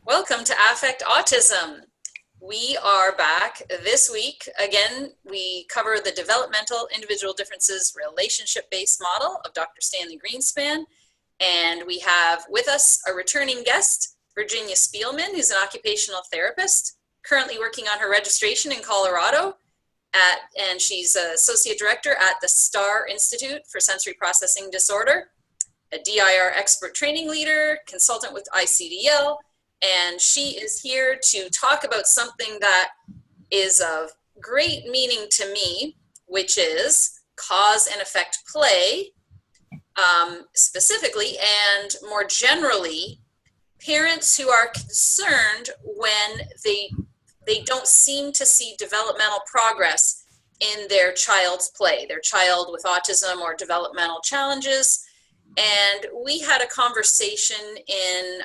Welcome to Affect Autism. We are back this week. Again, we cover the developmental individual differences relationship-based model of Dr. Stanley Greenspan. And we have with us a returning guest, Virginia Spielmann, who's an occupational therapist, currently working on her registration in Colorado. And she's associate director at the STAR Institute for Sensory Processing Disorder, a DIR expert training leader, consultant with ICDL, and she is here to talk about something that is of great meaning to me, which is cause and effect play, specifically, and more generally, parents who are concerned when they don't seem to see developmental progress in their child's play, their child with autism or developmental challenges. And we had a conversation in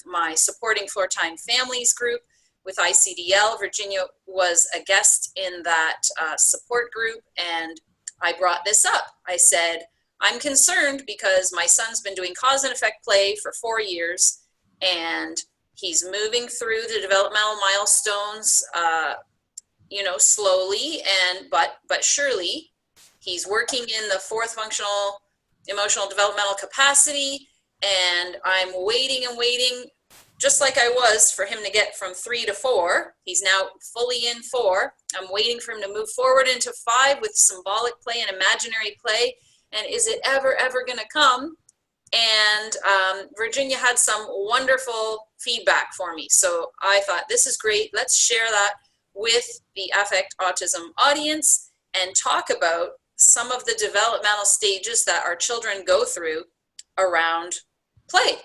my Supporting Floortime Families group with ICDL. Virginia was a guest in that support group, and I brought this up. I said, I'm concerned because my son's been doing cause and effect play for 4 years, and he's moving through the developmental milestones, slowly but surely. He's working in the fourth functional emotional developmental capacity, and I'm waiting and waiting, just like I was, for him to get from 3 to 4. He's now fully in 4. I'm waiting for him to move forward into 5 with symbolic play and imaginary play. And is it ever going to come? And Virginia had some wonderful feedback for me. So I thought, this is great. Let's share that with the Affect Autism audience and talk about some of the developmental stages that our children go through around play.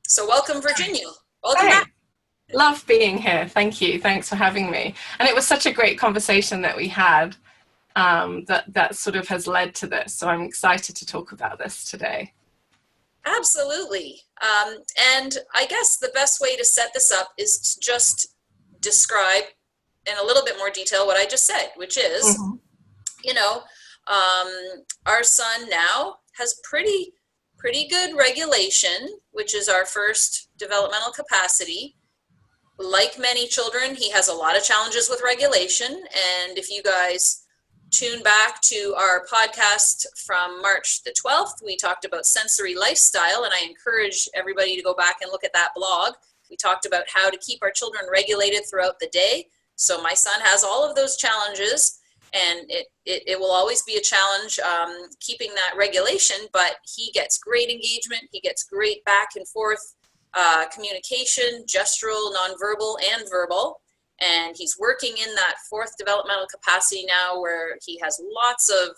So welcome, Virginia. Welcome back. Love being here. Thank you. Thanks for having me. And it was such a great conversation that we had that sort of has led to this. So I'm excited to talk about this today. Absolutely. And I guess the best way to set this up is to just describe in a little bit more detail what I just said, which is, our son now has pretty good regulation, which is our first developmental capacity. Like many children, he has a lot of challenges with regulation. And if you guys tune back to our podcast from March the 12th, we talked about sensory lifestyle, and I encourage everybody to go back and look at that blog. We talked about how to keep our children regulated throughout the day. So my son has all of those challenges, and it will always be a challenge keeping that regulation, but he gets great engagement. He gets great back and forth communication, gestural, nonverbal, and verbal. And he's working in that fourth developmental capacity now, where he has lots of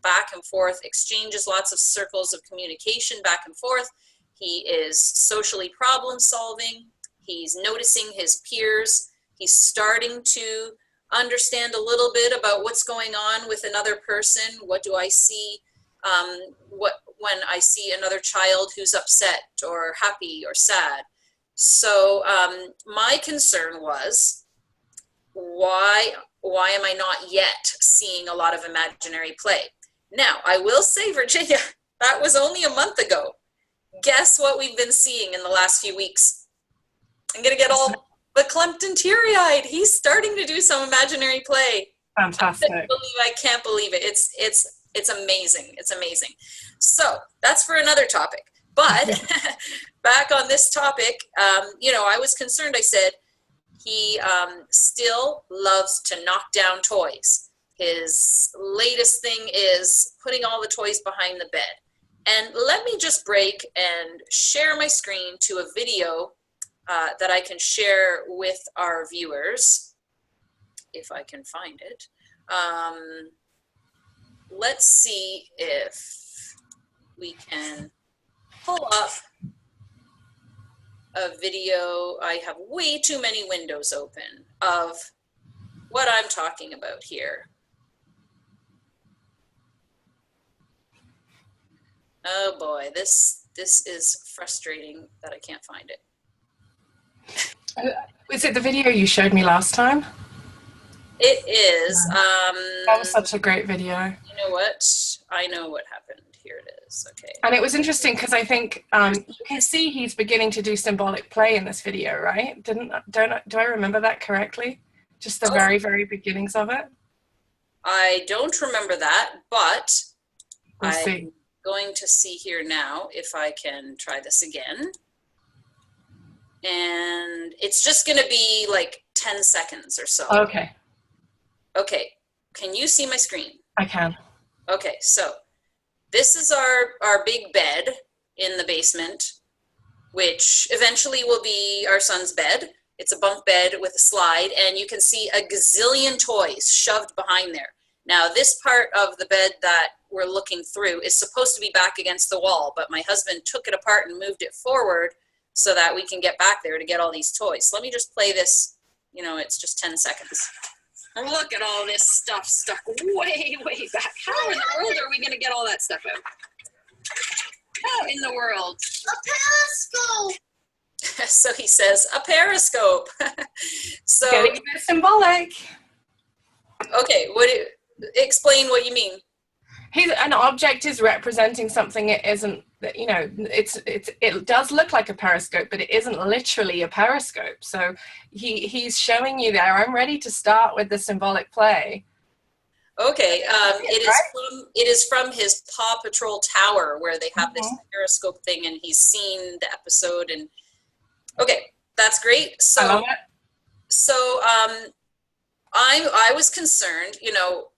back and forth exchanges, lots of circles of communication back and forth. He is socially problem solving. He's noticing his peers. He's starting to understand a little bit about what's going on with another person. What do I see when I see another child who's upset or happy or sad? So my concern was, why am I not yet seeing a lot of imaginary play? Now, I will say, Virginia, that was only a month ago. Guess what we've been seeing in the last few weeks? I'm going to get all verklempt and teary-eyed. He's starting to do some imaginary play. Fantastic. I can't believe it. It's amazing. It's amazing. So that's for another topic. But back on this topic, I was concerned. I said, he still loves to knock down toys. His latest thing is putting all the toys behind the bed. And let me just break and share my screen to a video that I can share with our viewers, if I can find it. Let's see if we can pull up a video. I have way too many windows open of what I'm talking about here. Oh boy, this is frustrating that I can't find it. Was it the video you showed me last time? It is. That was such a great video. You know what? I know what happened Here it is. Okay. And it was interesting because I think you can see he's beginning to do symbolic play in this video, right? Do I remember that correctly? Just the very, very beginnings of it? I don't remember that, but We'll I'm see. going to see here now if I can try this again. And it's just going to be like 10 seconds or so. Okay. Okay. Can you see my screen? I can. Okay, so this is our big bed in the basement, which eventually will be our son's bed. It's a bunk bed with a slide, and you can see a gazillion toys shoved behind there. Now, this part of the bed that we're looking through is supposed to be back against the wall, but my husband took it apart and moved it forward so that we can get back there to get all these toys. So let me just play this, you know, it's just 10 seconds. Look at all this stuff stuck way, way back. How in the world are we going to get all that stuff out? How in the world? A periscope. So he says, a periscope. So, Getting a bit symbolic. okay, explain what you mean. An object is representing something it isn't, you know, it does look like a periscope, but it isn't literally a periscope. So he's showing you there. I'm ready to start with the symbolic play. Okay, it is from his Paw Patrol tower where they have this periscope thing, and he's seen the episode. And okay, that's great. So, I love it. So I was concerned, you know,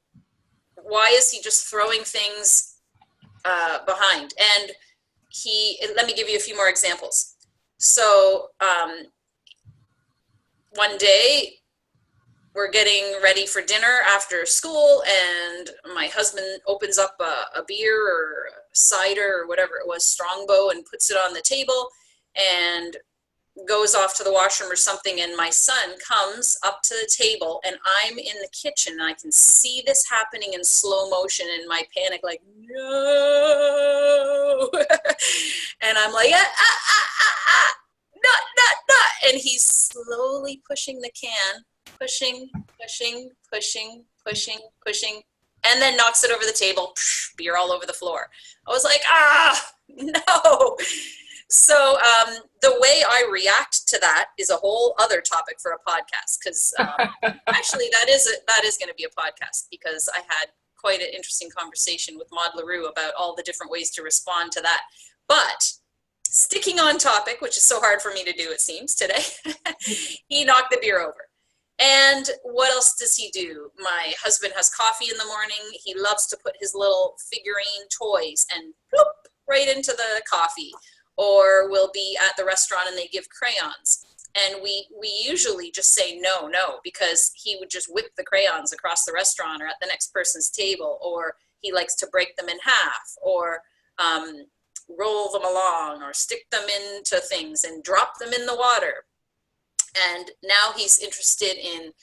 why is he just throwing things behind? And let me give you a few more examples. So one day we're getting ready for dinner after school, and my husband opens up a beer or cider or whatever it was, Strongbow, and puts it on the table and goes off to the washroom or something, and my son comes up to the table, and I'm in the kitchen, and I can see this happening in slow motion, and my panic, like, no. And I'm like, not, and he's slowly pushing the can, pushing, and then knocks it over the table, beer all over the floor. I was like, no. So the way I react to that is a whole other topic for a podcast, because actually that is going to be a podcast, because I had quite an interesting conversation with Maud LaRue about all the different ways to respond to that. But sticking on topic, which is so hard for me to do, it seems, today, he knocked the beer over. And what else does he do? My husband has coffee in the morning. He loves to put his little figurine toys and bloop, right into the coffee. Or we'll be at the restaurant and they give crayons. And we usually just say no, because he would just whip the crayons across the restaurant or at the next person's table, or he likes to break them in half, or roll them along, or stick them into things and drop them in the water. And now he's interested in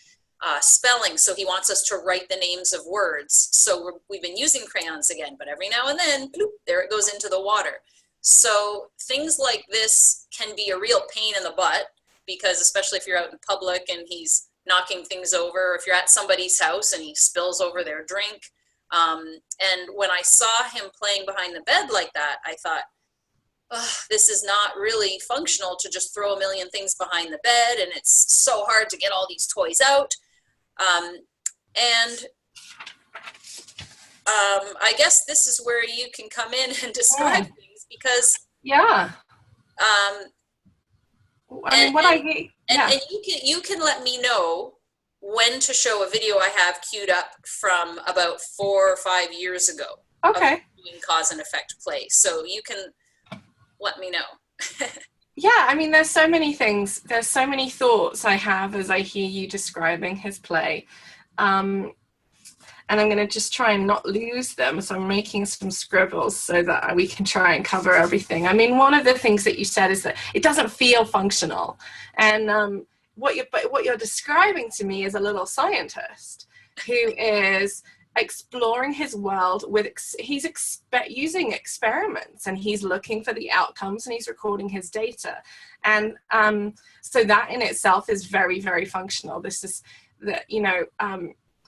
spelling, so he wants us to write the names of words. So we've been using crayons again, but every now and then, bloop, there it goes into the water. So things like this can be a real pain in the butt, because especially if you're out in public and he's knocking things over, or if you're at somebody's house and he spills over their drink. And when I saw him playing behind the bed like that, I thought, this is not really functional to just throw a million things behind the bed, and it's so hard to get all these toys out. I guess this is where you can come in and describe things, because and you can let me know when to show a video I have queued up from about 4 or 5 years ago. Okay. Of doing cause and effect play, so you can let me know. Yeah, I mean, there's so many things. There's so many thoughts I have as I hear you describing his play. And I'm going to just try and not lose them. So I'm making some scribbles so that we can try and cover everything. I mean, one of the things that you said is that it doesn't feel functional. And what you're describing to me is a little scientist who is exploring his world with, he's using experiments, and he's looking for the outcomes, and he's recording his data. And so that in itself is very, very functional. This is that, you know,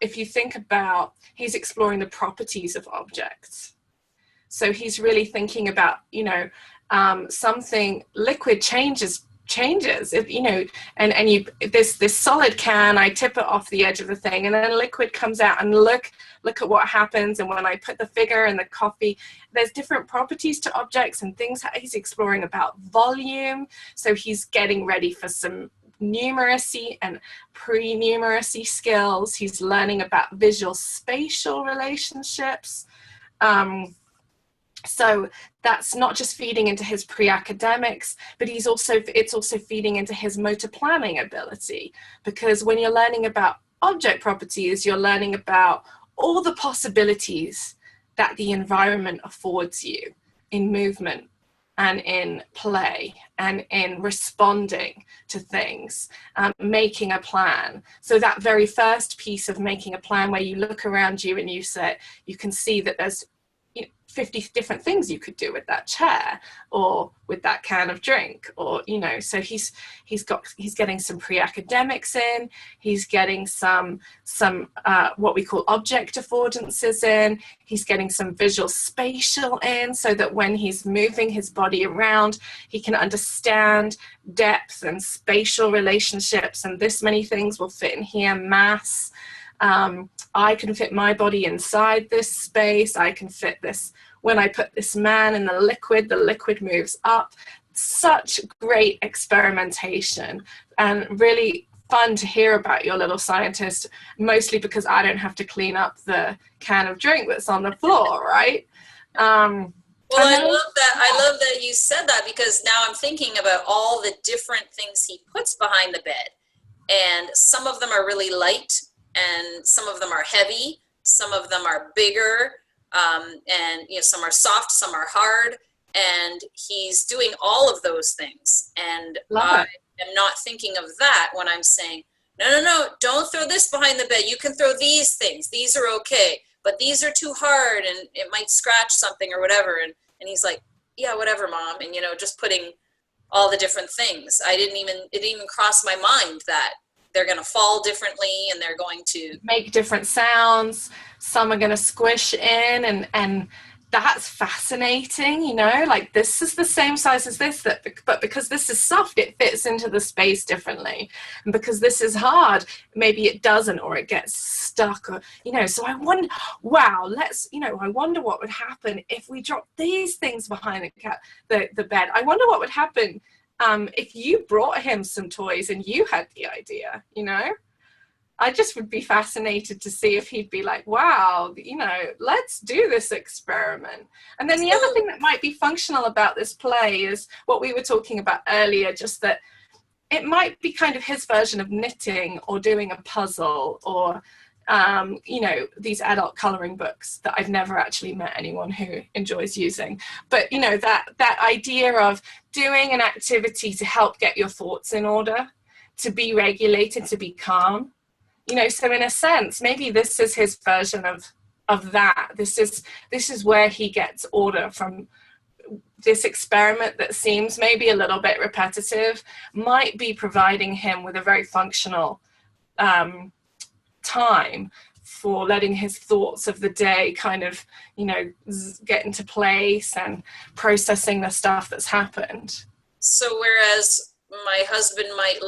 if you think about, he's exploring the properties of objects. So he's really thinking about, something liquid changes if, and you this solid can, I tip it off the edge of the thing, and then liquid comes out, and look at what happens. And when I put the figure in the coffee, there's different properties to objects and things. He's exploring about volume, so he's getting ready for some numeracy and pre-numeracy skills. He's learning about visual spatial relationships. So that's not just feeding into his pre-academics, but it's also feeding into his motor planning ability, because when you're learning about object properties, you're learning about all the possibilities that the environment affords you in movement and in play and in responding to things, making a plan. So that very first piece of making a plan, where you look around you and you can see that there's 50 different things you could do with that chair or with that can of drink, or so he's getting some pre-academics in, he's getting some what we call object affordances in, he's getting some visual spatial in, so that when he's moving his body around, he can understand depth and spatial relationships, and this many things will fit in here, mass. I can fit my body inside this space. I can fit this. When I put this man in the liquid moves up. Such great experimentation, and really fun to hear about your little scientist, mostly because I don't have to clean up the can of drink that's on the floor, right? Well, I love that you said that, because now I'm thinking about all the different things he puts behind the bed, and some of them are really light, and some of them are heavy, some of them are bigger, and some are soft, some are hard, and he's doing all of those things. And I am not thinking of that when I'm saying, no, don't throw this behind the bed. You can throw these things. These are okay, but these are too hard, and it might scratch something or whatever. And he's like, yeah, whatever, Mom. And, just putting all the different things. It didn't even cross my mind that they're going to fall differently, and they're going to make different sounds. Some are going to squish in, and that's fascinating, like this is the same size as this, but because this is soft, it fits into the space differently. And because this is hard, maybe it doesn't, or it gets stuck, or, so I wonder, wow, I wonder what would happen if we dropped these things behind the bed. I wonder what would happen if you brought him some toys and you had the idea, I just would be fascinated to see if he'd be like, wow, let's do this experiment. And then the other thing that might be functional about this play is what we were talking about earlier, just that it might be kind of his version of knitting or doing a puzzle, or these adult coloring books that I've never actually met anyone who enjoys using. But, that idea of doing an activity to help get your thoughts in order, to be regulated, to be calm. So in a sense, maybe this is his version of that. This is where he gets order from. This experiment that seems maybe a little bit repetitive might be providing him with a very functional time for letting his thoughts of the day kind of, get into place and processing the stuff that's happened. So whereas my husband might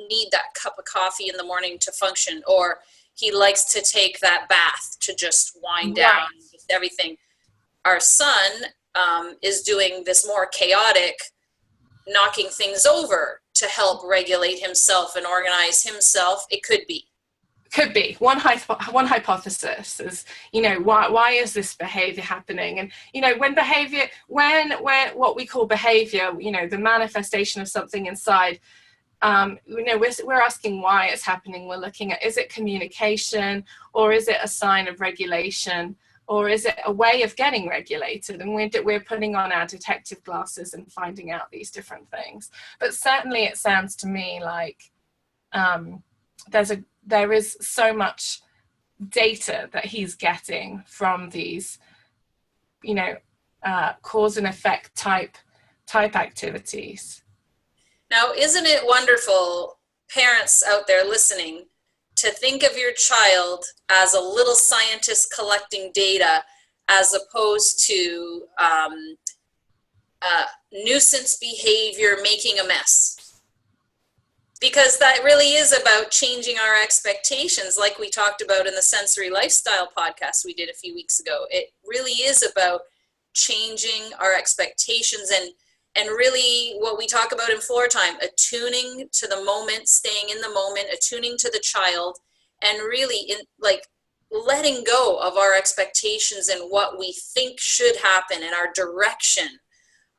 need that cup of coffee in the morning to function, or he likes to take that bath to just wind down just everything, our son is doing this more chaotic, knocking things over to help regulate himself and organize himself. It could be one hypothesis is, why is this behavior happening? And, when what we call behavior, the manifestation of something inside, we're asking why it's happening. We're looking at, is it communication, or is it a sign of regulation, or is it a way of getting regulated? And we're putting on our detective glasses and finding out these different things. But certainly it sounds to me like there is so much data that he's getting from these, cause and effect type activities. Now, isn't it wonderful, parents out there listening, to think of your child as a little scientist collecting data as opposed to nuisance behavior, making a mess. Because that really is about changing our expectations, like we talked about in the sensory lifestyle podcast we did a few weeks ago. It really is about changing our expectations and really what we talk about in Floortime, attuning to the moment, staying in the moment, attuning to the child, and really letting go of our expectations and what we think should happen in our direction,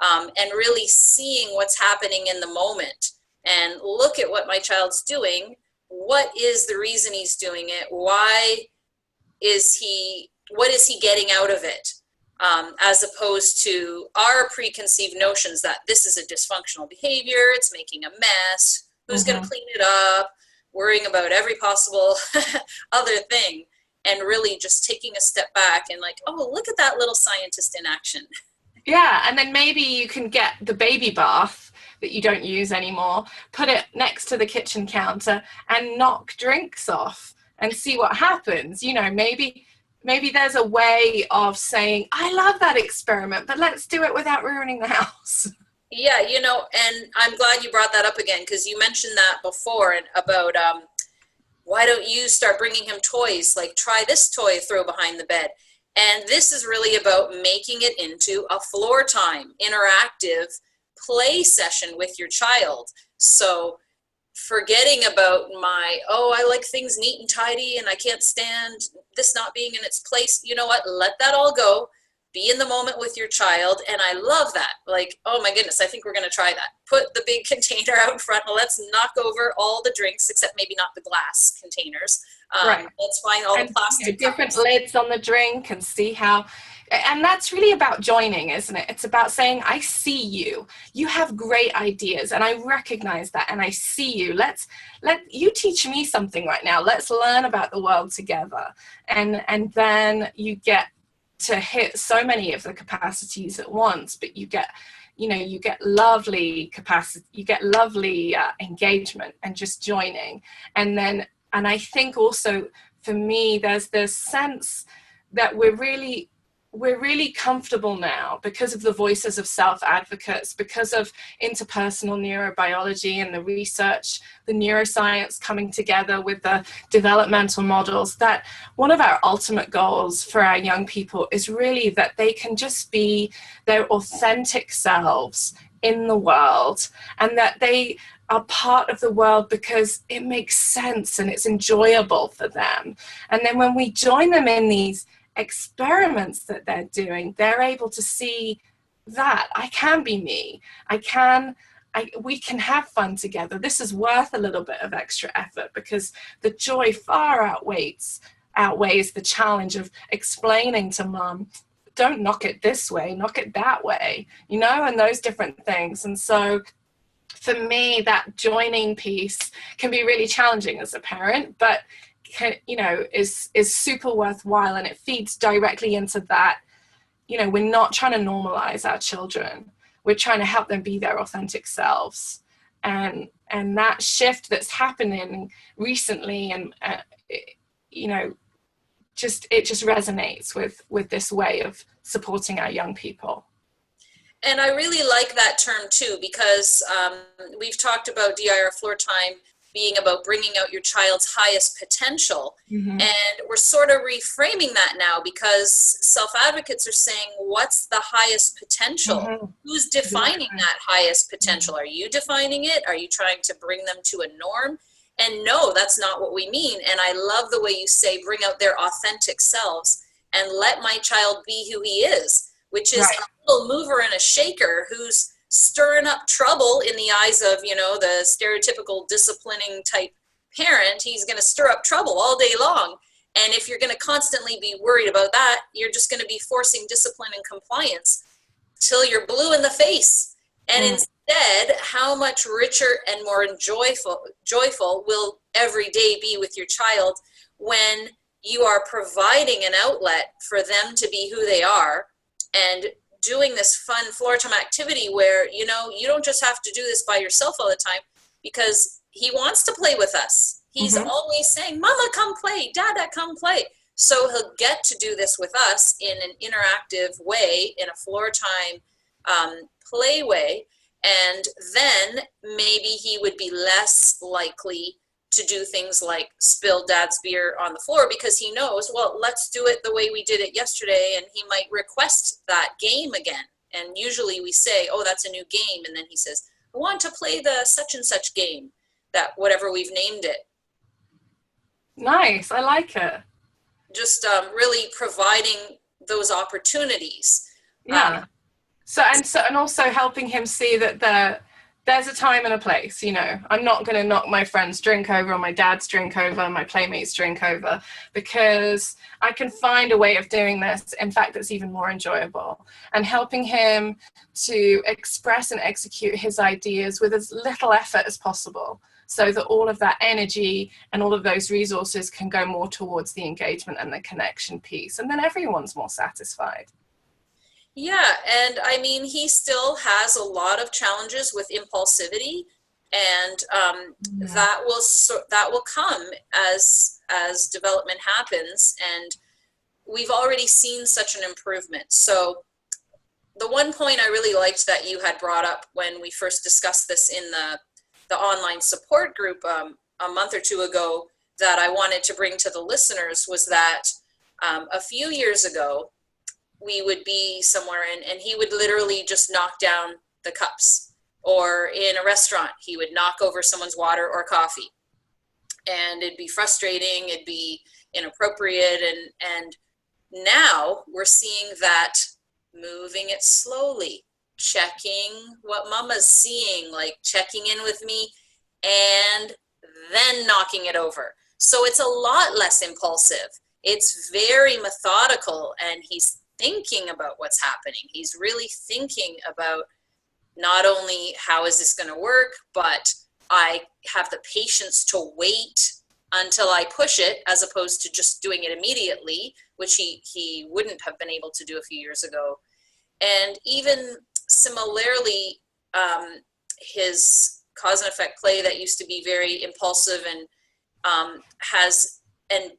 and really seeing what's happening in the moment. And look at what my child's doing. What is the reason he's doing it? What is he getting out of it? As opposed to our preconceived notions that this is a dysfunctional behavior, it's making a mess, who's going to clean it up, worrying about every possible other thing, and really just taking a step back and like, oh, look at that little scientist in action. Yeah, and then maybe you can get the baby bath that you don't use anymore, put it next to the kitchen counter and knock drinks off and see what happens. You know, maybe there's a way of saying, I love that experiment, but let's do it without ruining the house. Yeah, you know, and I'm glad you brought that up again, because you mentioned that before about why don't you start bringing him toys, like try this toy, throw behind the bed. And this is really about making it into a Floortime interactive play session with your child. So forgetting about I like things neat and tidy and I can't stand this not being in its place. You know what? Let that all go. Be in the moment with your child. And I love that. Like, oh my goodness, I think we're going to try that. Put the big container out in front. Let's knock over all the drinks, except maybe not the glass containers. Right. Let's find all the plastic different lids on the drink and see how. And that's really about joining, isn't it? It's about saying, I see you. You have great ideas and I recognize that and I see you. Let you teach me something right now. Let's learn about the world together. And then you get to hit so many of the capacities at once, but you get lovely capacity, you get lovely engagement and just joining. And I think also for me, there's this sense that we're really comfortable now because of the voices of self-advocates, because of interpersonal neurobiology and the research, the neuroscience coming together with the developmental models, that one of our ultimate goals for our young people is really that they can just be their authentic selves in the world, and that they are part of the world because it makes sense and it's enjoyable for them. And then when we join them in these experiments that they're doing, they're able to see that I can be me. We can have fun together. This is worth a little bit of extra effort because the joy far outweighs the challenge of explaining to mom, don't knock it this way, knock it that way, and those different things. And so for me, that joining piece can be really challenging as a parent, but is super worthwhile, and it feeds directly into that. We're not trying to normalize our children. We're trying to help them be their authentic selves. And that shift that's happening recently, and it just resonates with this way of supporting our young people. And I really like that term too, because we've talked about DIR Floortime being about bringing out your child's highest potential. Mm-hmm. And we're sort of reframing that now, because self-advocates are saying, what's the highest potential? Mm-hmm. Who's defining that highest potential? Are you defining it? Are you trying to bring them to a norm? And no, that's not what we mean. And I love the way you say, bring out their authentic selves and let my child be who he is, which is right. A little mover and a shaker who's stirring up trouble in the eyes of, the stereotypical disciplining type parent. He's going to stir up trouble all day long. And if you're going to constantly be worried about that, you're just going to be forcing discipline and compliance till you're blue in the face. And instead, how much richer and more joyful will every day be with your child when you are providing an outlet for them to be who they are, and doing this fun Floortime activity where, you don't just have to do this by yourself all the time, because he wants to play with us. He's always saying, Mama, come play. Dada, come play. So he'll get to do this with us in an interactive way, in a floor time play way, and then maybe he would be less likely to do things like spill dad's beer on the floor, because he knows, well, let's do it the way we did it yesterday, and he might request that game again. And usually we say, oh, that's a new game, and then he says, I want to play the such and such game, that whatever we've named it. Nice, I like it. Just really providing those opportunities. Yeah. And also helping him see that there's a time and a place. You know, I'm not going to knock my friend's drink over, or my dad's drink over, my playmate's drink over, because I can find a way of doing this, in fact, that's even more enjoyable, and helping him to express and execute his ideas with as little effort as possible, so that all of that energy and all of those resources can go more towards the engagement and the connection piece, and then everyone's more satisfied. Yeah, and I mean, he still has a lot of challenges with impulsivity, and that will come as development happens, and we've already seen such an improvement. So the one point I really liked that you had brought up when we first discussed this in the online support group a month or two ago, that I wanted to bring to the listeners, was that a few years ago, we would be somewhere and he would literally just knock down the cups, or in a restaurant, he would knock over someone's water or coffee, and it'd be frustrating, it'd be inappropriate. And now we're seeing that, moving it slowly, checking what mama's seeing, like checking in with me, and then knocking it over. So it's a lot less impulsive. It's very methodical, and he's thinking about what's happening. He's really thinking about not only how is this going to work, but I have the patience to wait until I push it, as opposed to just doing it immediately, which he wouldn't have been able to do a few years ago. And even similarly, his cause and effect play that used to be very impulsive and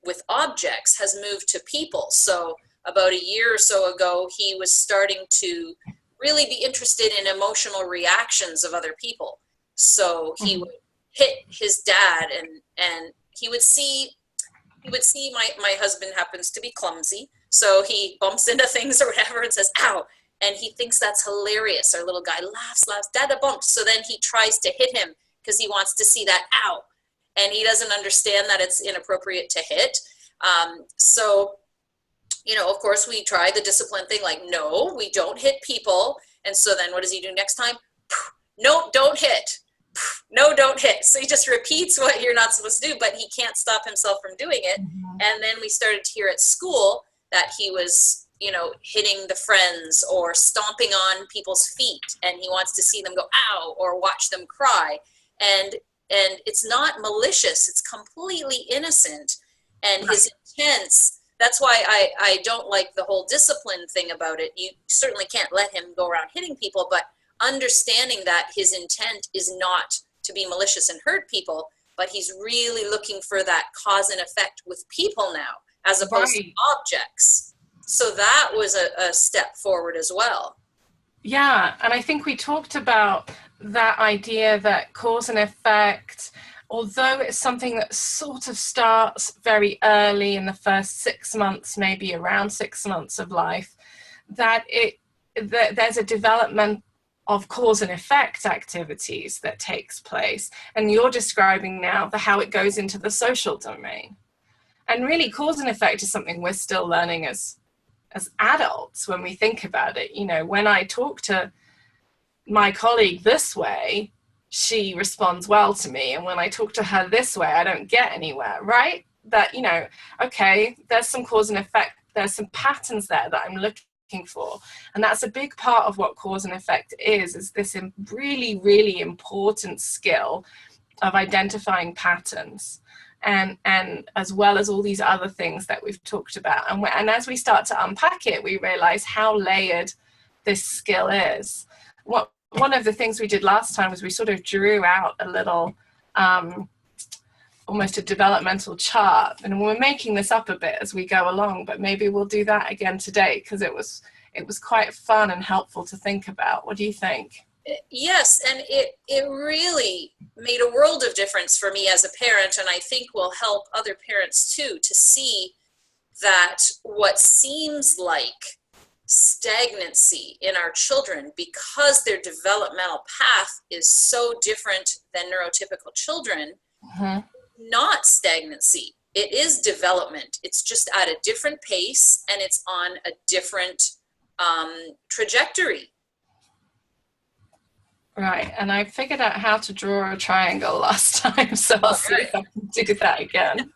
with objects has moved to people. So about a year or so ago, he was starting to really be interested in emotional reactions of other people. So he would hit his dad, and he would see my husband happens to be clumsy, so he bumps into things or whatever and says, ow, and he thinks that's hilarious. Our little guy laughs, dada bumps. So then he tries to hit him because he wants to see that ow, and he doesn't understand that it's inappropriate to hit. So, you know, of course, we try the discipline thing, like, no, we don't hit people. And so then what does he do next time? No, don't hit. No, don't hit. So he just repeats what you're not supposed to do, but he can't stop himself from doing it. And then we started to hear at school that he was, you know, hitting the friends or stomping on people's feet, and he wants to see them go, ow, or watch them cry. And it's not malicious. It's completely innocent. And his intents, that's why I don't like the whole discipline thing about it. You certainly can't let him go around hitting people, but understanding that his intent is not to be malicious and hurt people, but he's really looking for that cause and effect with people now, as opposed to objects. So that was a step forward as well. Yeah, and I think we talked about that idea that cause and effect, although it's something that sort of starts very early in the first 6 months, maybe around 6 months of life, that there's a development of cause and effect activities that takes place. And you're describing now how it goes into the social domain. And really, cause and effect is something we're still learning as adults when we think about it. You know, when I talk to my colleague this way, she responds well to me, and when I talk to her this way, I don't get anywhere, right? That, you know, okay, there's some cause and effect, there's some patterns there that I'm looking for, and that's a big part of what cause and effect is this really, really important skill of identifying patterns, and as well as all these other things that we've talked about. And as we start to unpack it, we realize how layered this skill is. One of the things we did last time was we sort of drew out a little almost a developmental chart. And we're making this up a bit as we go along, but maybe we'll do that again today, because it was quite fun and helpful to think about. What do you think? Yes, and it really made a world of difference for me as a parent, and I think will help other parents too, to see that what seems like stagnancy in our children, because their developmental path is so different than neurotypical children, not stagnancy. It is development. It's just at a different pace, and it's on a different trajectory. Right, and I figured out how to draw a triangle last time, so I'll see if I can do that again.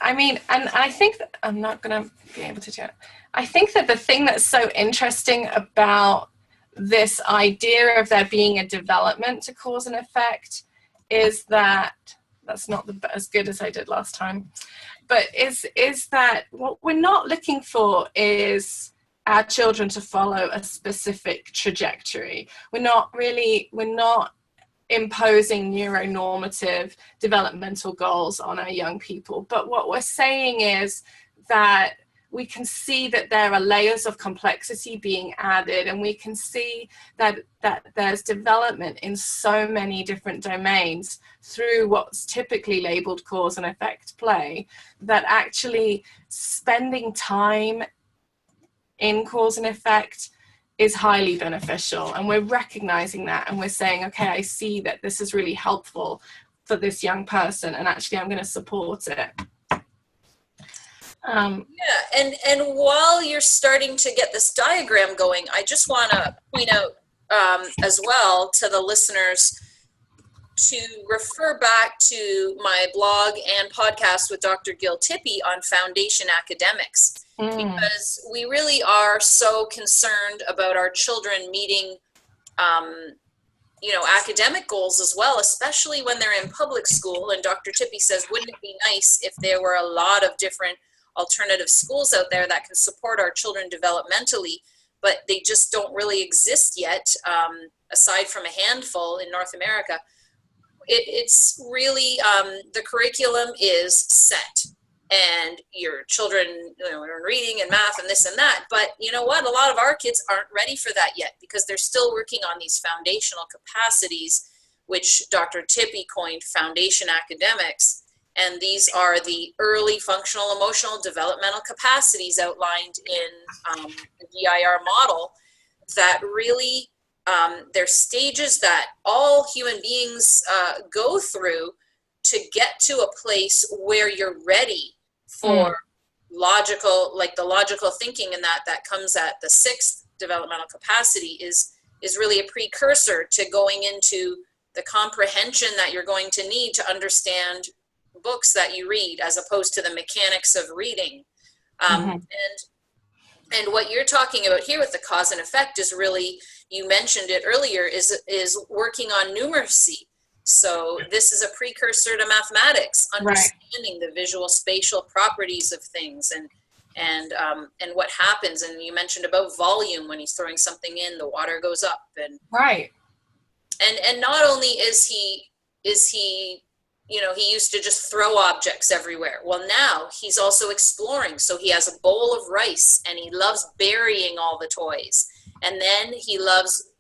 I mean, and I think that I'm not going to be able to do it. I think that the thing that's so interesting about this idea of there being a development to cause and effect is that, that's not as good as I did last time, but is that what we're not looking for is our children to follow a specific trajectory. We're not imposing neuronormative developmental goals on our young people. But what we're saying is that we can see that there are layers of complexity being added, and we can see that there's development in so many different domains through what's typically labeled cause and effect play, that actually spending time in cause and effect is highly beneficial. And we're recognizing that, and we're saying, okay, I see that this is really helpful for this young person, and actually I'm going to support it. Yeah, and while you're starting to get this diagram going, I just want to point out as well to the listeners to refer back to my blog and podcast with Dr. Gil Tippy on foundation academics, because we really are so concerned about our children meeting, academic goals as well, especially when they're in public school. And Dr. Tippy says, wouldn't it be nice if there were a lot of different alternative schools out there that can support our children developmentally, but they just don't really exist yet, aside from a handful in North America. It's really, the curriculum is set, and your children are reading and math and this and that, but you know what, a lot of our kids aren't ready for that yet, because they're still working on these foundational capacities, which Dr. Tippy coined foundation academics. And these are the early functional emotional developmental capacities outlined in the DIR model that really, they're stages that all human beings go through to get to a place where you're ready for logical, like the logical thinking, and that comes at the 6th developmental capacity is really a precursor to going into the comprehension that you're going to need to understand books that you read, as opposed to the mechanics of reading. And what you're talking about here with the cause and effect is really, you mentioned it earlier, is working on numeracy. So this is a precursor to mathematics, understanding the visual spatial properties of things and what happens. And you mentioned about volume, when he's throwing something in, the water goes up. And and not only is he he used to just throw objects everywhere. Well, now he's also exploring. So he has a bowl of rice, and he loves burying all the toys. And then he loves,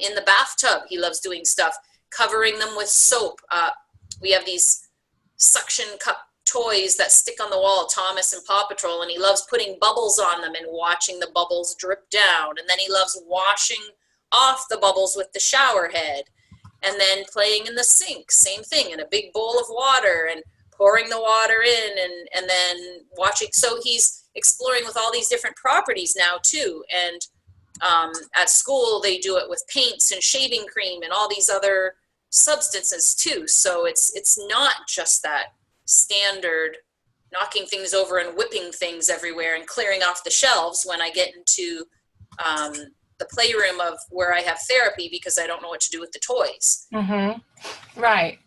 in the bathtub, he loves doing stuff, covering them with soap. We have these suction cup toys that stick on the wall, Thomas and Paw Patrol, and he loves putting bubbles on them and watching the bubbles drip down. And then he loves washing off the bubbles with the shower head. And then playing in the sink, same thing, in a big bowl of water, and pouring the water in, and then watching. So he's exploring with all these different properties now too. And at school, they do it with paints and shaving cream and all these other substances too. So it's not just that standard knocking things over and whipping things everywhere and clearing off the shelves when I get into the playroom of where I have therapy, because I don't know what to do with the toys. Right.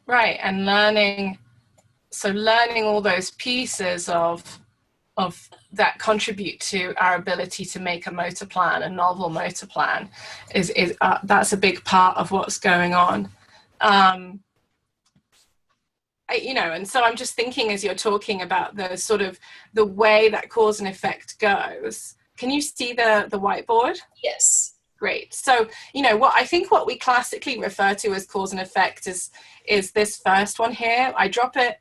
And learning all those pieces of that contribute to our ability to make a motor plan, a novel motor plan, is that's a big part of what's going on. And so I'm just thinking as you're talking about the sort of the way that cause and effect goes. Can you see the whiteboard? Yes. Great. So, what we classically refer to as cause and effect is this first one here. I drop it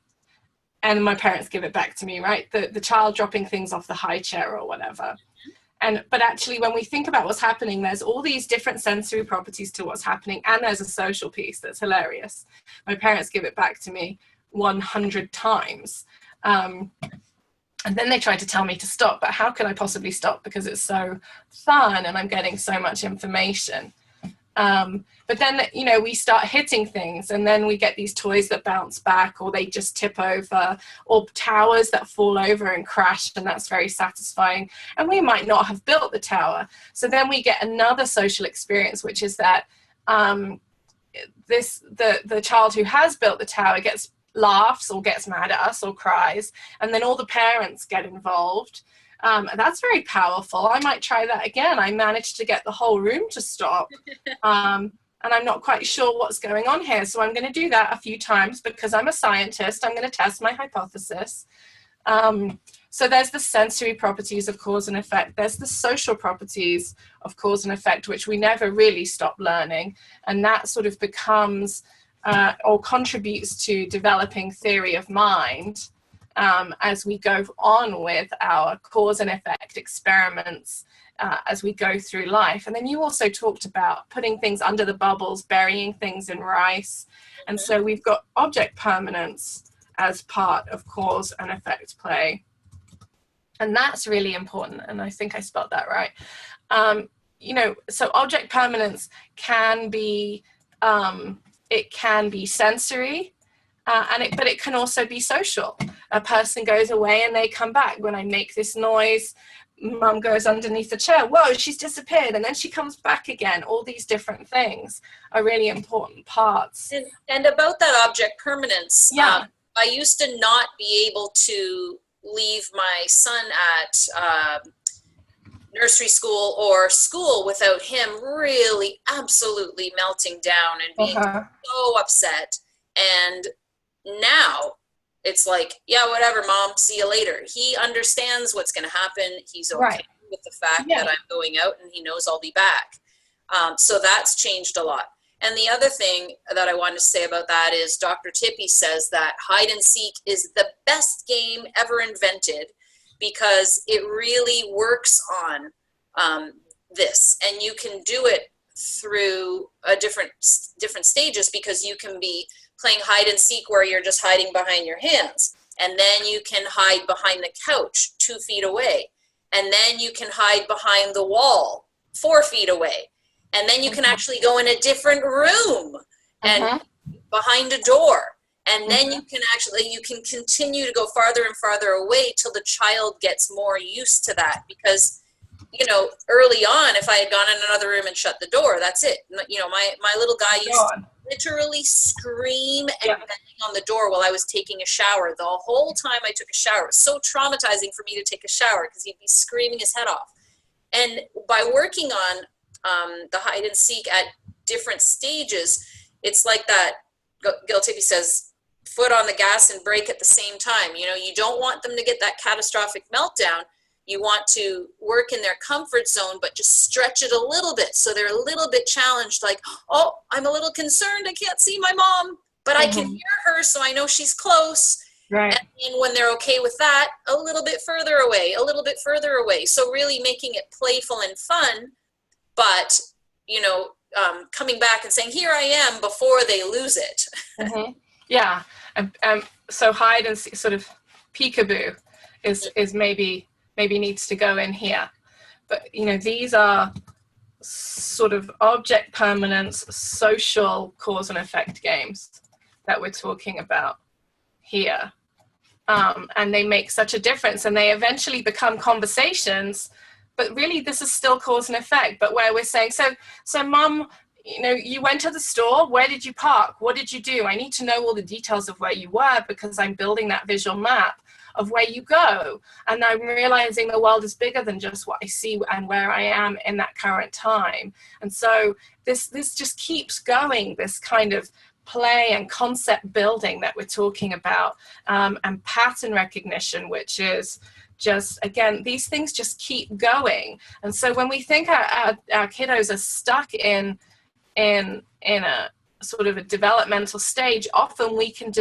and my parents give it back to me, right? The child dropping things off the high chair or whatever. But actually, when we think about what's happening, there's all these different sensory properties to what's happening, and there's a social piece that's hilarious. My parents give it back to me 100 times. And then they tried to tell me to stop, but how could I possibly stop? Because it's so fun and I'm getting so much information. But then, we start hitting things, and then we get these toys that bounce back, or they just tip over, or towers that fall over and crash, and that's very satisfying. And we might not have built the tower. So then we get another social experience, which is that the child who has built the tower laughs or gets mad at us or cries, and then all the parents get involved. That's very powerful. I might try that again. I managed to get the whole room to stop, and I'm not quite sure what's going on here, so I'm going to do that a few times because I'm a scientist. I'm going to test my hypothesis. So there's the sensory properties of cause and effect. There's the social properties of cause and effect, which we never really stop learning, and that sort of becomes or contributes to developing theory of mind as we go on with our cause and effect experiments as we go through life. And then you also talked about putting things under the bubbles, burying things in rice. And so we've got object permanence as part of cause and effect play. And that's really important. And I think I spelled that right. So object permanence can be it can be sensory, but it can also be social. A person goes away and they come back. When I make this noise, mum goes underneath the chair. Whoa, she's disappeared. And then she comes back again. All these different things are really important parts. And about that object permanence, yeah. I used to not be able to leave my son at nursery school or school without him really absolutely melting down and being so upset. And now it's like, yeah, whatever, mom, see you later. He understands what's going to happen. He's okay with the fact that I'm going out, and he knows I'll be back. So that's changed a lot. And the other thing that I wanted to say about that is Dr. Tippy says that hide and seek is the best game ever invented, because it really works on this, and you can do it through different stages, because you can be playing hide and seek where you're just hiding behind your hands, and then you can hide behind the couch 2 feet away, and then you can hide behind the wall 4 feet away, and then you can actually go in a different room and behind a door. And then you can continue to go farther and farther away till the child gets more used to that. Because, early on, if I had gone in another room and shut the door, that's it. My little guy used to literally scream and bang on the door while I was taking a shower. The whole time I took a shower. It was so traumatizing for me to take a shower because he'd be screaming his head off. And by working on the hide and seek at different stages, it's like that, Gil Tippy says, foot on the gas and brake at the same time. You don't want them to get that catastrophic meltdown. You want to work in their comfort zone, but just stretch it a little bit so they're a little bit challenged, like, oh, I'm a little concerned, I can't see my mom, but I can hear her, so I know she's close. Right. And when they're okay with that, a little bit further away, a little bit further away. So really making it playful and fun, but, coming back and saying, here I am, before they lose it. Yeah. So hide and seek, sort of peekaboo is maybe needs to go in here. But, these are sort of object permanence, social cause and effect games that we're talking about here. And they make such a difference, and they eventually become conversations, but really this is still cause and effect, but where we're saying, so mom, you went to the store, where did you park? What did you do? I need to know all the details of where you were, because I'm building that visual map. of where you go. And I'm realizing the world is bigger than just what I see and where I am in that current time. And so this just keeps going, this kind of play and concept building that we're talking about, and pattern recognition, which is just, again, these things just keep going. And so when we think our kiddos are stuck in a sort of a developmental stage, often we can,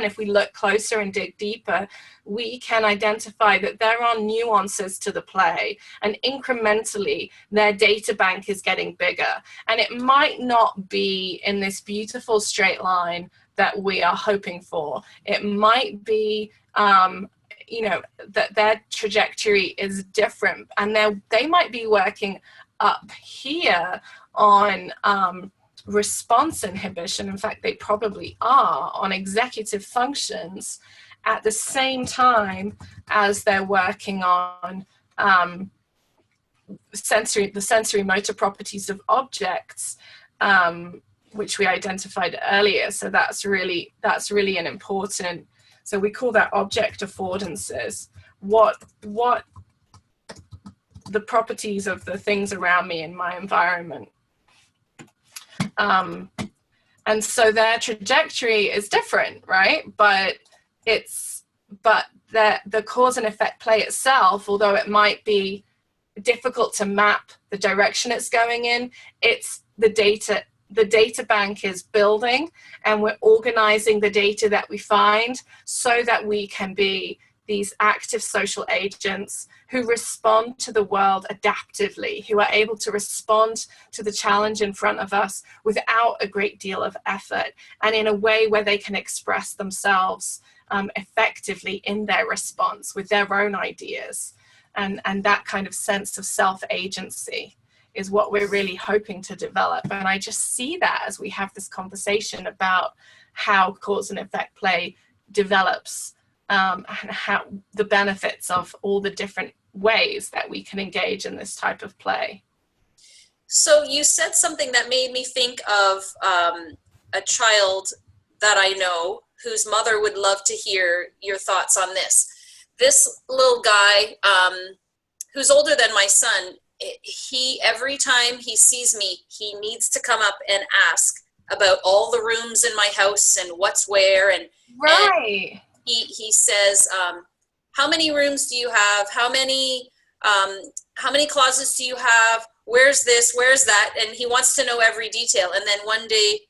if we look closer and dig deeper, we can identify that there are nuances to the play, and incrementally their data bank is getting bigger. And it might not be in this beautiful straight line that we are hoping for. It might be, you know, that their trajectory is different, and they might be working up here on response inhibition. In fact, they probably are on executive functions at the same time as they're working on the sensory motor properties of objects, which we identified earlier. So that's really an important, so we call that object affordances. What the properties of the things around me in my environment. And so their trajectory is different, right? But the cause and effect play itself, although it might be difficult to map the direction it's going in, it's the data bank is building, and we're organizing the data that we find so that we can be these active social agents who respond to the world adaptively, who are able to respond to the challenge in front of us without a great deal of effort, and in a way where they can express themselves effectively in their response with their own ideas. And that kind of sense of self-agency is what we're really hoping to develop. And I just see that as we have this conversation about how cause and effect play develops, and how the benefits of all the different ways that we can engage in this type of play. So you said something that made me think of a child that I know whose mother would love to hear your thoughts on this. This little guy who's older than my son, every time he sees me, he needs to come up and ask about all the rooms in my house and what's where. And he says, how many rooms do you have? How many closets do you have? Where's this? Where's that? And he wants to know every detail. And then one day,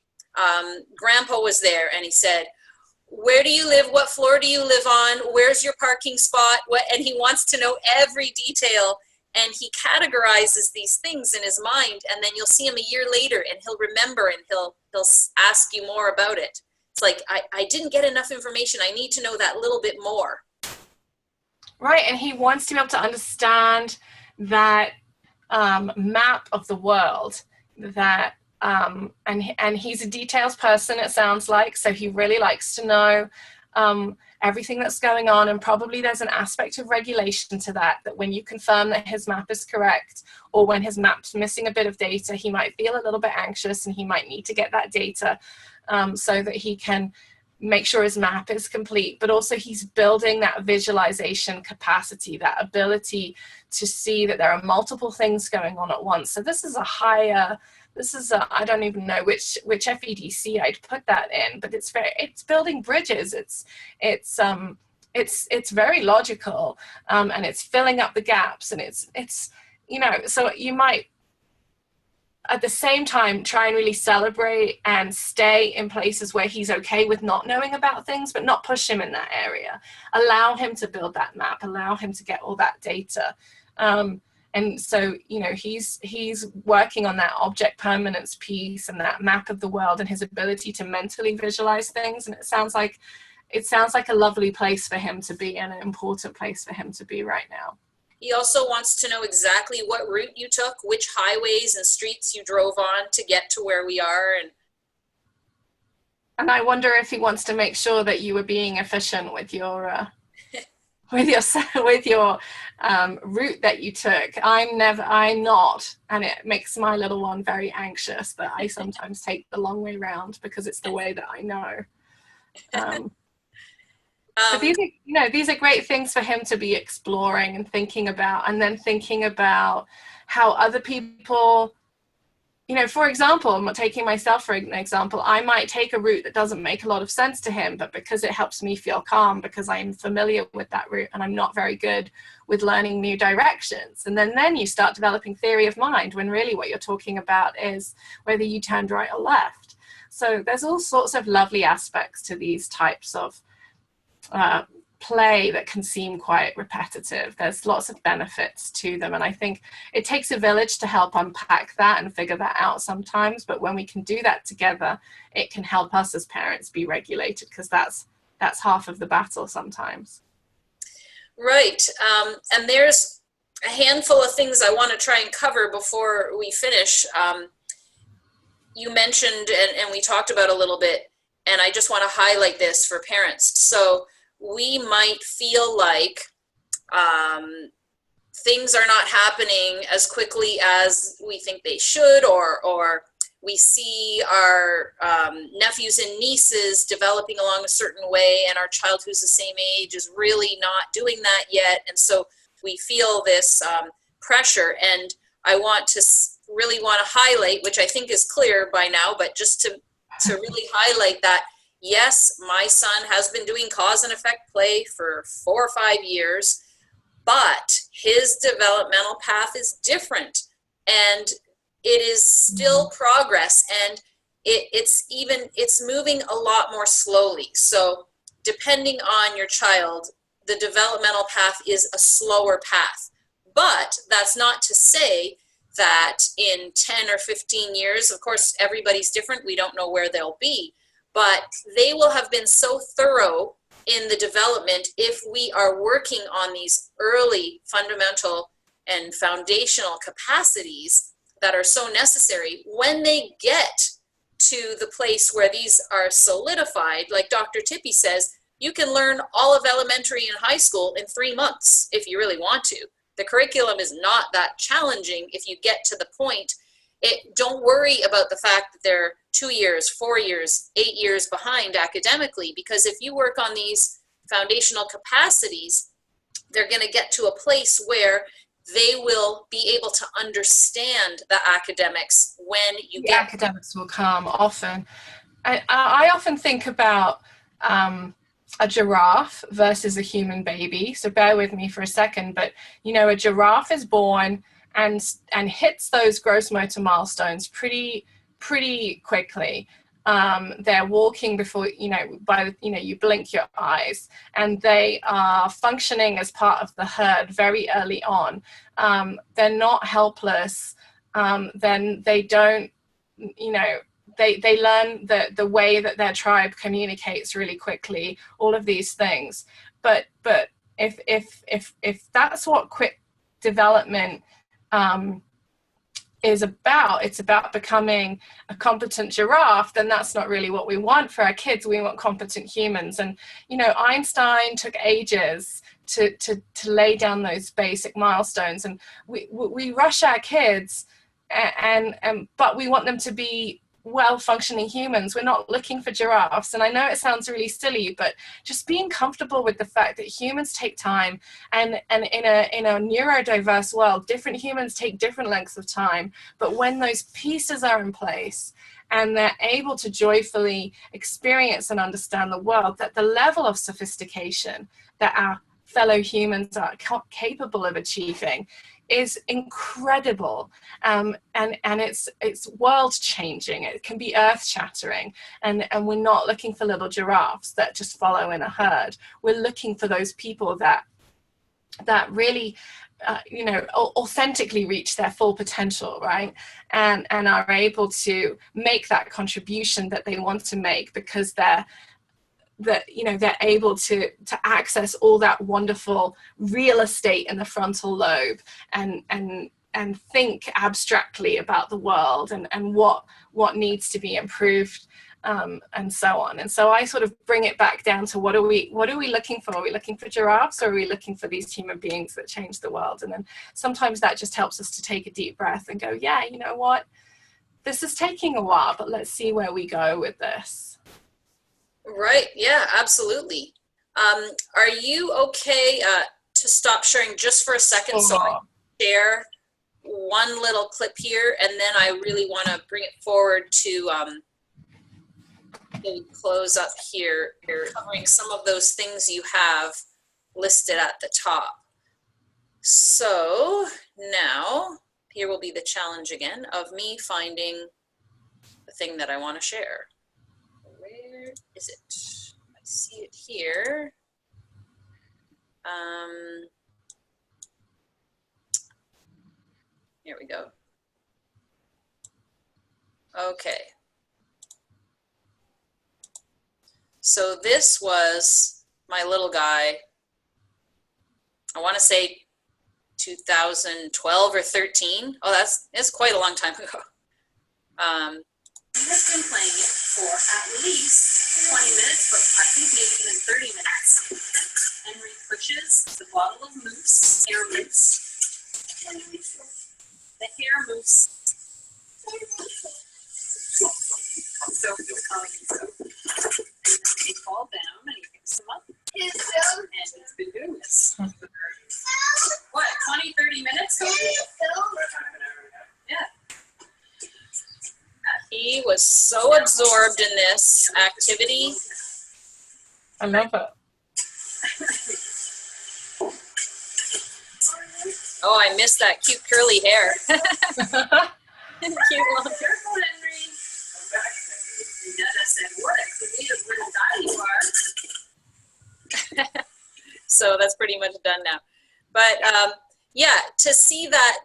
Grandpa was there and he said, where do you live? What floor do you live on? Where's your parking spot? And he wants to know every detail. And he categorizes these things in his mind. And then you'll see him a year later and he'll remember and he'll ask you more about it. It's like, I didn't get enough information. I need to know that little bit more. Right, and he wants to be able to understand that map of the world, that and he's a details person, it sounds like, so he really likes to know everything that's going on, and probably there's an aspect of regulation to that when you confirm that his map is correct, or when his map's missing a bit of data, he might feel a little bit anxious and he might need to get that data so that he can make sure his map is complete. But also he's building that visualization capacity, that ability to see that there are multiple things going on at once. So this is I don't even know which FEDC I'd put that in, but it's building bridges. It's very logical, and it's filling up the gaps, and it's you know, so you might at the same time try and really celebrate and stay in places where he's okay with not knowing about things, but not push him in that area. Allow him to build that map, allow him to get all that data. And so, you know, he's working on that object permanence piece and that map of the world and his ability to mentally visualize things. And it sounds like a lovely place for him to be, and an important place for him to be right now. He also wants to know exactly what route you took, which highways and streets you drove on to get to where we are. And I wonder if he wants to make sure that you were being efficient with your route that you took. I'm not, and it makes my little one very anxious that I sometimes take the long way round because it's the way that I know. But these are, these are great things for him to be exploring and thinking about, and then thinking about how other people, for example, I'm taking myself for an example, I might take a route that doesn't make a lot of sense to him, but because it helps me feel calm, because I'm familiar with that route and I'm not very good with learning new directions. And then you start developing theory of mind, when really what you're talking about is whether you turned right or left. So there's all sorts of lovely aspects to these types of play that can seem quite repetitive. There's lots of benefits to them, and I think it takes a village to help unpack that and figure that out sometimes, but when we can do that together, it can help us as parents be regulated, because that's half of the battle sometimes. Right. And there's a handful of things I want to try and cover before we finish. You mentioned, and we talked about a little bit, and I just want to highlight this for parents. So we might feel like things are not happening as quickly as we think they should, or we see our nephews and nieces developing along a certain way, and our child who's the same age is really not doing that yet. And so we feel this pressure. And I really want to highlight, which I think is clear by now, but just to really highlight that, yes, my son has been doing cause and effect play for 4 or 5 years, but his developmental path is different, and it is still progress, and it's moving a lot more slowly. So depending on your child, the developmental path is a slower path. But that's not to say that in 10 or 15 years, of course, everybody's different. We don't know where they'll be, but they will have been so thorough in the development if we are working on these early fundamental and foundational capacities that are so necessary. When they get to the place where these are solidified, like Dr. Tippy says, you can learn all of elementary and high school in 3 months if you really want to. The curriculum is not that challenging if you get to the point. Don't worry about the fact that they're 2 years, 4 years, 8 years behind academically, because if you work on these foundational capacities, they're going to get to a place where they will be able to understand the academics when you the get academics will come often. I often think about a giraffe versus a human baby. So bear with me for a second, but a giraffe is born and hits those gross motor milestones pretty quickly. They're walking before you blink your eyes, and they are functioning as part of the herd very early on. They're not helpless. Then they don't, they learn the way that their tribe communicates really quickly, all of these things. But if that's what quick development is about, it's about becoming a competent giraffe, then that's not really what we want for our kids. We want competent humans. And Einstein took ages to lay down those basic milestones, and we rush our kids, but we want them to be well-functioning humans. We're not looking for giraffes. And I know it sounds really silly, but just being comfortable with the fact that humans take time, and in a neurodiverse world, different humans take different lengths of time. But when those pieces are in place and they're able to joyfully experience and understand the world, that the level of sophistication that our fellow humans are capable of achieving is incredible, and it's world changing. It can be earth shattering, and we're not looking for little giraffes that just follow in a herd. We're looking for those people that really authentically reach their full potential, right, and are able to make that contribution that they want to make, because they're able to access all that wonderful real estate in the frontal lobe, and think abstractly about the world, and what needs to be improved, and so on. And so I sort of bring it back down to what are we looking for? Are we looking for giraffes, or are we looking for these human beings that change the world? And then sometimes that just helps us to take a deep breath and go, yeah, you know what, this is taking a while, but let's see where we go with this. Right. Yeah, absolutely. Are you okay to stop sharing just for a second so I can share one little clip here, and then I really want to bring it forward to close up here. You're covering some of those things you have listed at the top. So now here will be the challenge again of me finding the thing that I want to share. Where is it? I see it here. Here we go. Okay. So this was my little guy, I want to say 2012 or 13. Oh, that's quite a long time ago. He has been playing it for at least 20 minutes, but I think maybe even 30 minutes. Henry pushes the bottle of mousse, hair mousse. The hair mousse. So he's calling himself. And then they fall down and he picks them up. And he's been doing this for, what, 20, 30 minutes? Yeah. He was so absorbed in this activity. I love it. Oh, I missed that cute curly hair. Cute long hair. Careful, Henry. And Dada said, what a creative little guy you are. So that's pretty much done now. But yeah, to see that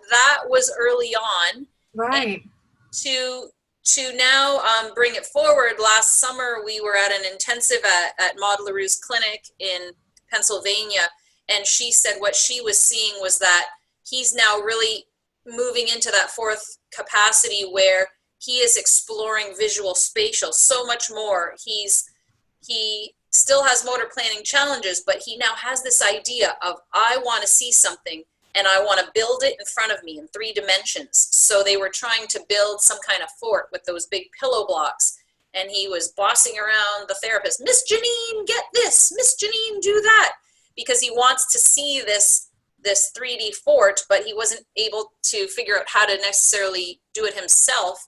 was early on. Right. To now bring it forward, last summer we were at an intensive at Maud LaRue's clinic in Pennsylvania, and she said what she was seeing was that he's now really moving into that fourth capacity where he is exploring visual spatial so much more. He still has motor planning challenges, but he now has this idea of, I want to see something and I want to build it in front of me in 3 dimensions. So they were trying to build some kind of fort with those big pillow blocks, and he was bossing around the therapist, Miss Janine, get this, Miss Janine, do that, because he wants to see this 3D fort, but he wasn't able to figure out how to necessarily do it himself.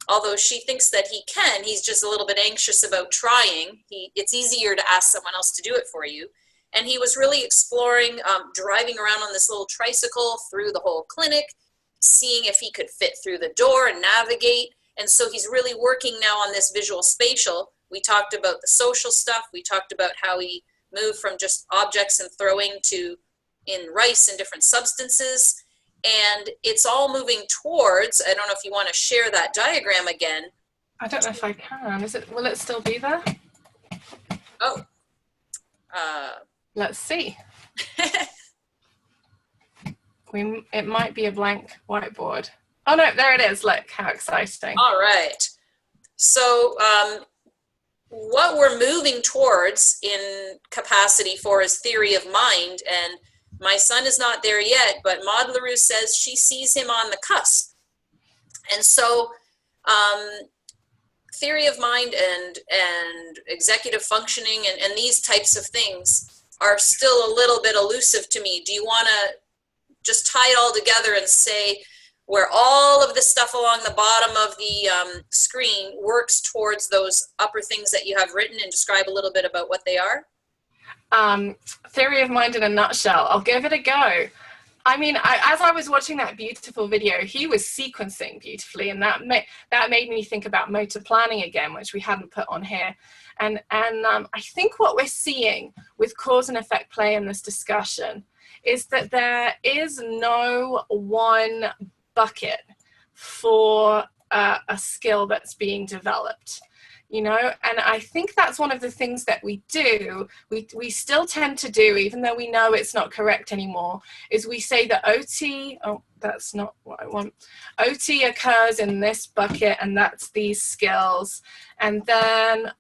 Although she thinks that he can, he's just a little bit anxious about trying. It's easier to ask someone else to do it for you. And he was really exploring driving around on this little tricycle through the whole clinic, seeing if he could fit through the door and navigate. And so he's really working now on this visual spatial. We talked about the social stuff. We talked about how he moved from just objects and throwing to in rice and different substances. And it's all moving towards, I don't know if you want to share that diagram again. I don't know if I can. Will it still be there? Oh. Let's see. It might be a blank whiteboard. Oh no, there it is. Look, how exciting. All right. So what we're moving towards in capacity for is theory of mind, and my son is not there yet, but Maud LaRue says she sees him on the cusp. And so theory of mind and executive functioning and these types of things are still a little bit elusive to me. Do you want to just tie it all together and say where all of the stuff along the bottom of the screen works towards those upper things that you have written, and describe a little bit about what they are? Theory of mind in a nutshell. I'll give it a go. I mean, as I was watching that beautiful video, he was sequencing beautifully, and that made me think about motor planning again, which we hadn't put on here. And I think what we're seeing with cause and effect play in this discussion is that there is no one bucket for a skill that's being developed. You know, and I think that's one of the things that we do, we still tend to do, even though we know it's not correct anymore, is we say that OT, oh, that's not what I want. OT occurs in this bucket, and that's these skills. And then,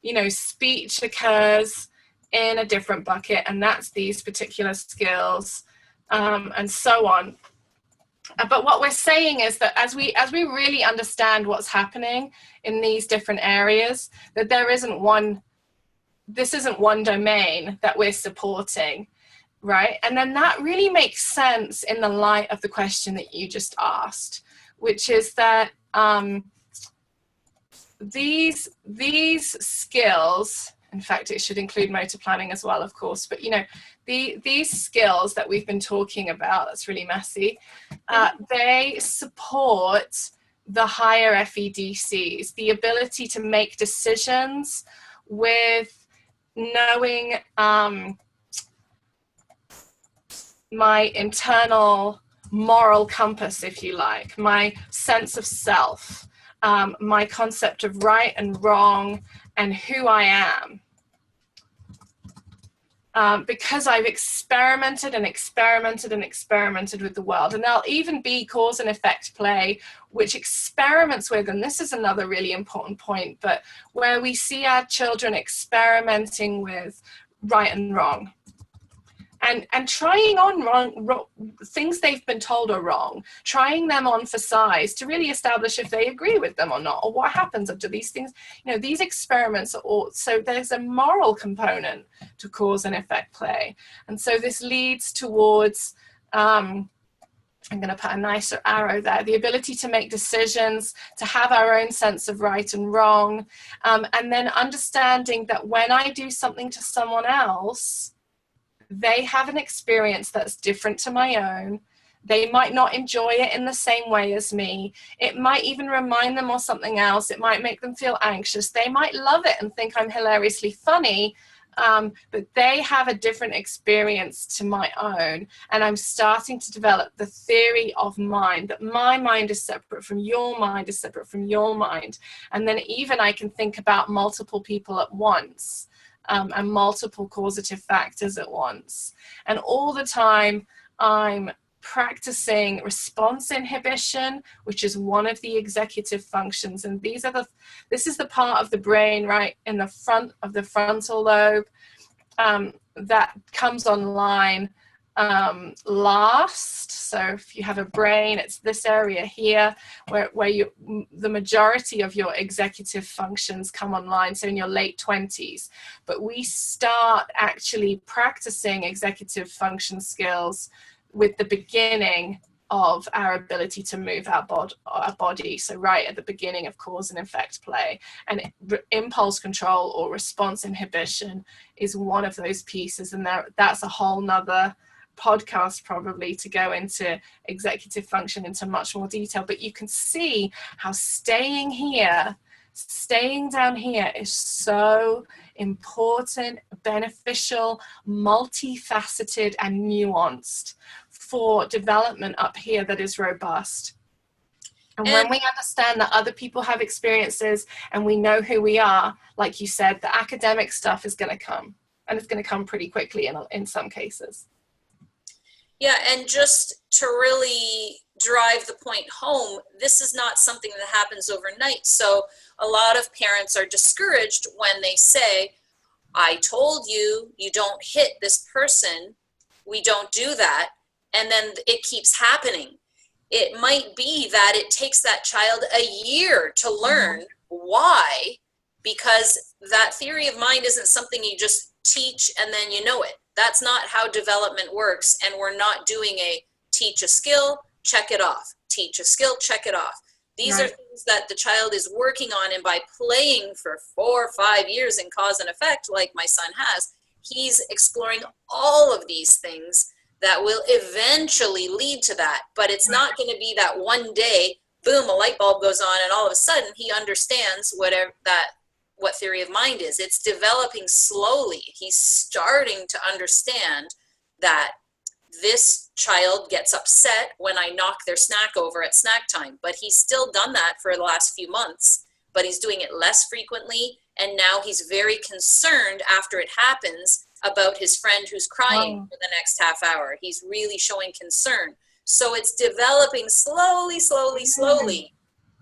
you know, speech occurs in a different bucket, and that's these particular skills, and so on. But what we're saying is that as we really understand what's happening in these different areas, that there isn't one this isn't one domain that we're supporting, right? And then that really makes sense in the light of the question that you just asked, which is that these skills, in fact, it should include motor planning as well, of course, but you know, these skills that we've been talking about, that's really messy, they support the higher FEDCs, the ability to make decisions with knowing my internal moral compass, if you like, my sense of self, my concept of right and wrong and who I am. Because I've experimented and experimented and experimented with the world. And there'll even be cause and effect play, which experiments with, and this is another really important point, but where we see our children experimenting with right and wrong. And trying on wrong things they've been told are wrong, trying them on for size to really establish if they agree with them or not, or what happens after these things. You know, these experiments are all, so there's a moral component to cause and effect play. And so this leads towards, I'm going to put a nicer arrow there, the ability to make decisions, to have our own sense of right and wrong, and then understanding that when I do something to someone else, they have an experience that's different to my own. They might not enjoy it in the same way as me. It might even remind them of something else. It might make them feel anxious. They might love it and think I'm hilariously funny, but they have a different experience to my own. And I'm starting to develop the theory of mind, that my mind is separate from your mind, is separate from your mind. And then even I can think about multiple people at once. And multiple causative factors at once. And all the time I'm practicing response inhibition, which is one of the executive functions. And this is the part of the brain right in the front of the frontal lobe that comes online last. So if you have a brain, it's this area here where the majority of your executive functions come online, so in your late 20s. But we start actually practicing executive function skills with the beginning of our ability to move our body, so right at the beginning of cause and effect play. And impulse control or response inhibition is one of those pieces, and that's a whole nother podcast probably to go into executive function into much more detail. But you can see how staying down here is so important, beneficial, multifaceted and nuanced for development up here that is robust. And when we understand that other people have experiences and we know who we are, like you said, the academic stuff is going to come, and it's going to come pretty quickly in some cases. Yeah, and just to really drive the point home, this is not something that happens overnight. So a lot of parents are discouraged when they say, I told you, you don't hit this person, we don't do that, and then it keeps happening. It might be that it takes that child a year to learn why, because that theory of mind isn't something you just teach and then you know it. That's not how development works, and we're not doing a teach a skill, check it off, teach a skill, check it off. These are things that the child is working on, and by playing for 4 or 5 years in cause and effect, like my son has, he's exploring all of these things that will eventually lead to that. But it's not going to be that one day, boom, a light bulb goes on, and all of a sudden he understands what theory of mind is. It's developing slowly. He's starting to understand that this child gets upset when I knock their snack over at snack time, but he's still done that for the last few months, but he's doing it less frequently. And now he's very concerned after it happens about his friend who's crying for the next half hour. He's really showing concern. So it's developing slowly, slowly, slowly.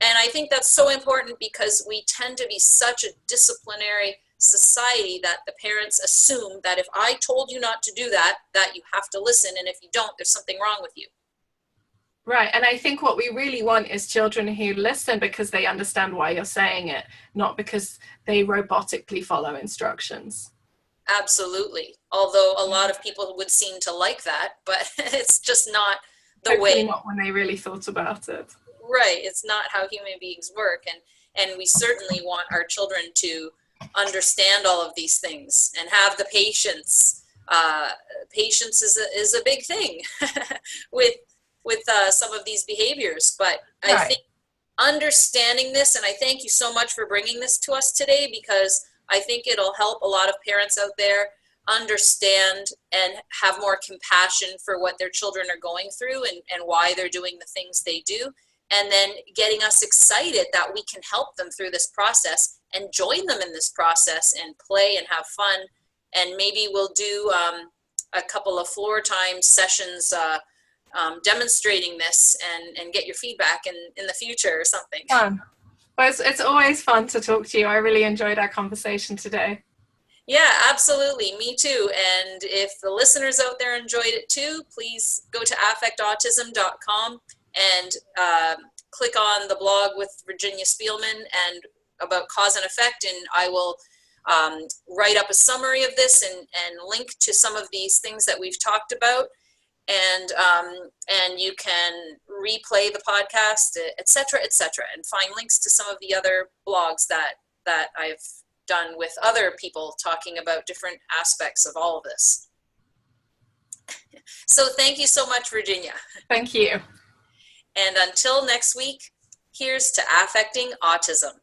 And I think that's so important, because we tend to be such a disciplinary society that the parents assume that if I told you not to do that, that you have to listen. And if you don't, there's something wrong with you. Right. And I think what we really want is children who listen because they understand why you're saying it, not because they robotically follow instructions. Absolutely. Although a lot of people would seem to like that, but it's just not the Hopefully way. not when they really thought about it. Right. It's not how human beings work. And we certainly want our children to understand all of these things and have the patience. Patience is a big thing with some of these behaviors. But I Right. think understanding this, and I thank you so much for bringing this to us today, because I think it'll help a lot of parents out there understand and have more compassion for what their children are going through and why they're doing the things they do. And then getting us excited that we can help them through this process and join them in this process and play and have fun. And maybe we'll do a couple of floor time sessions demonstrating this and get your feedback in the future or something. Fun. Well, it's always fun to talk to you. I really enjoyed our conversation today. Yeah, absolutely. Me too. And if the listeners out there enjoyed it too, please go to affectautism.com and click on the blog with Virginia Spielmann and about cause and effect. And I will write up a summary of this and link to some of these things that we've talked about. And you can replay the podcast, et cetera, and find links to some of the other blogs that I've done with other people talking about different aspects of all of this. So thank you so much, Virginia. Thank you. And until next week, here's to affecting autism.